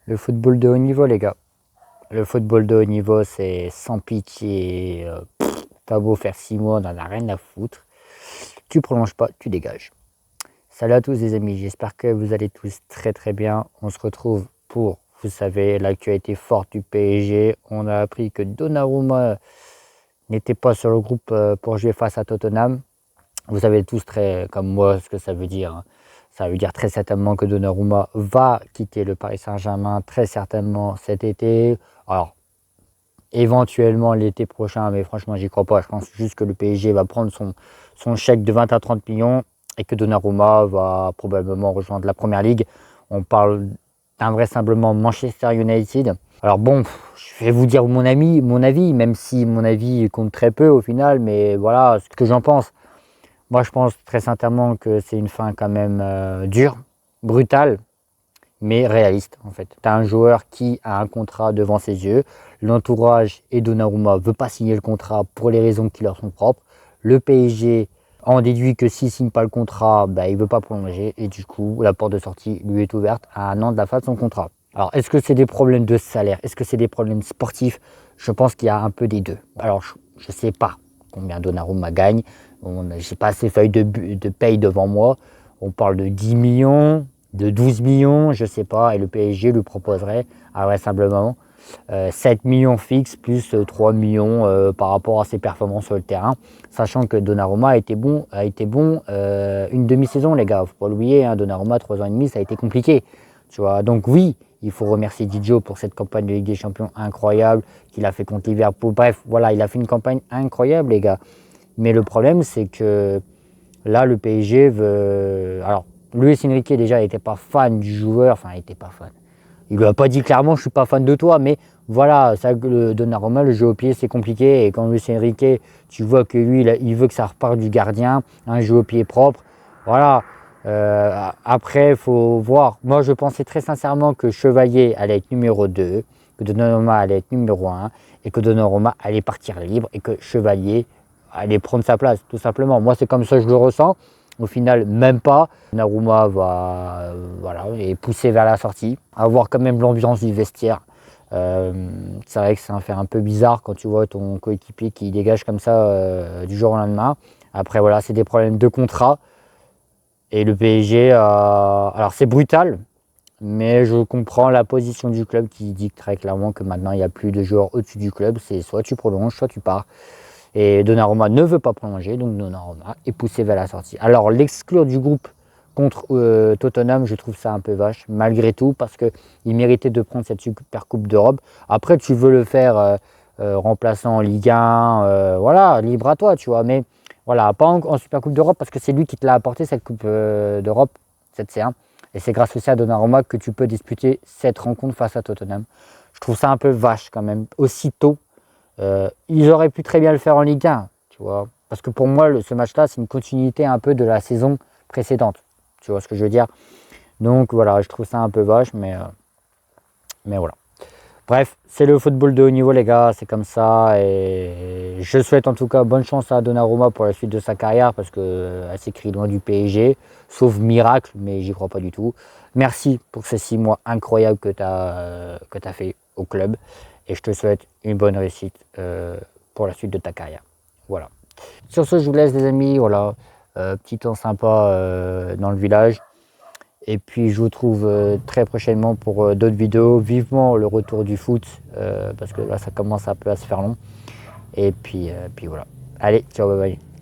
Le football de haut niveau, les gars. Le football de haut niveau, c'est sans pitié. T'as beau faire 6 mois, on n'en a rien à foutre. Tu prolonges pas, tu dégages. Salut à tous les amis, j'espère que vous allez tous très très bien. On se retrouve pour, vous savez, l'actualité forte du PSG. On a appris que Donnarumma n'était pas sur le groupe pour jouer face à Tottenham. Vous savez tous très comme moi ce que ça veut dire. Ça veut dire très certainement que Donnarumma va quitter le Paris Saint-Germain très certainement cet été. Alors, éventuellement l'été prochain, mais franchement, j'y crois pas. Je pense juste que le PSG va prendre son chèque de 20 à 30 millions et que Donnarumma va probablement rejoindre la Première Ligue. On parle invraisemblablement Manchester United. Alors bon, je vais vous dire mon avis, même si mon avis compte très peu au final, mais voilà ce que j'en pense. Moi, je pense très sincèrement que c'est une fin quand même dure, brutale, mais réaliste en fait. Tu as un joueur qui a un contrat devant ses yeux. L'entourage et Donnarumma ne veut pas signer le contrat pour les raisons qui leur sont propres. Le PSG en déduit que s'il ne signe pas le contrat, il ne veut pas prolonger. Et du coup, la porte de sortie lui est ouverte à un an de la fin de son contrat. Alors, est-ce que c'est des problèmes de salaire? Est-ce que c'est des problèmes sportifs? Je pense qu'il y a un peu des deux. Alors, je ne sais pas combien Donnarumma gagne. Je n'ai pas ses feuilles de paye devant moi. On parle de 10 millions, de 12 millions, je ne sais pas. Et le PSG lui proposerait vraisemblablement 7 millions fixes plus 3 millions par rapport à ses performances sur le terrain. Sachant que Donnarumma a été bon une demi-saison, les gars. Faut pas l'oublier, hein, Donnarumma, 3 ans et demi, ça a été compliqué. Tu vois. Donc oui, il faut remercier Didio pour cette campagne de Ligue des Champions incroyable qu'il a fait contre Liverpool. Bref, voilà, il a fait une campagne incroyable, les gars. Mais le problème, c'est que là, le PSG veut... Alors, Luis Enrique, déjà, n'était pas fan du joueur. Enfin, il n'était pas fan. Il lui a pas dit clairement, je ne suis pas fan de toi. Mais voilà, ça, le Donnarumma, le jeu au pied, c'est compliqué. Et quand Luis Enrique, tu vois que lui, il veut que ça reparte du gardien, un jeu au pied propre. Voilà. Après, il faut voir. Moi, je pensais très sincèrement que Chevalier allait être numéro 2, que Donnarumma allait être numéro 1, et que Donnarumma allait partir libre, et que Chevalier allait prendre sa place, tout simplement. Moi, c'est comme ça que je le ressens. Au final, même pas. Donnarumma va est poussé vers la sortie. À voir quand même l'ambiance du vestiaire. C'est vrai que ça va faire un peu bizarre quand tu vois ton coéquipier qui dégage comme ça du jour au lendemain. Après, voilà, c'est des problèmes de contrat. Et le PSG, alors c'est brutal, mais je comprends la position du club qui dit très clairement que maintenant il n'y a plus de joueurs au-dessus du club. C'est soit tu prolonges, soit tu pars. Et Donnarumma ne veut pas prolonger, donc Donnarumma est poussé vers la sortie. Alors l'exclure du groupe contre Tottenham, je trouve ça un peu vache, malgré tout, parce qu'il méritait de prendre cette super coupe d'Europe. Après, tu veux le faire remplaçant en Ligue 1, voilà, libre à toi, tu vois, mais voilà, pas en super coupe d'Europe, parce que c'est lui qui te l'a apporté, cette coupe d'Europe, cette C1. Et c'est grâce aussi à Donnarumma que tu peux disputer cette rencontre face à Tottenham. Je trouve ça un peu vache quand même, aussitôt. Ils auraient pu très bien le faire en Ligue 1, tu vois. Parce que pour moi, ce match-là, c'est une continuité un peu de la saison précédente. Tu vois ce que je veux dire? Donc voilà, je trouve ça un peu vache, mais voilà. Bref, c'est le football de haut niveau, les gars, c'est comme ça. Et je souhaite en tout cas bonne chance à Donnarumma pour la suite de sa carrière, parce qu'elle s'écrit loin du PSG, sauf miracle, mais j'y crois pas du tout. Merci pour ces 6 mois incroyables que tu as fait au club. Et je te souhaite une bonne réussite pour la suite de ta carrière. Voilà. Sur ce, je vous laisse, les amis. Voilà, petit temps sympa dans le village. Et puis je vous retrouve très prochainement pour d'autres vidéos. Vivement le retour du foot, parce que là ça commence un peu à se faire long. Et puis voilà. Allez, ciao, bye bye.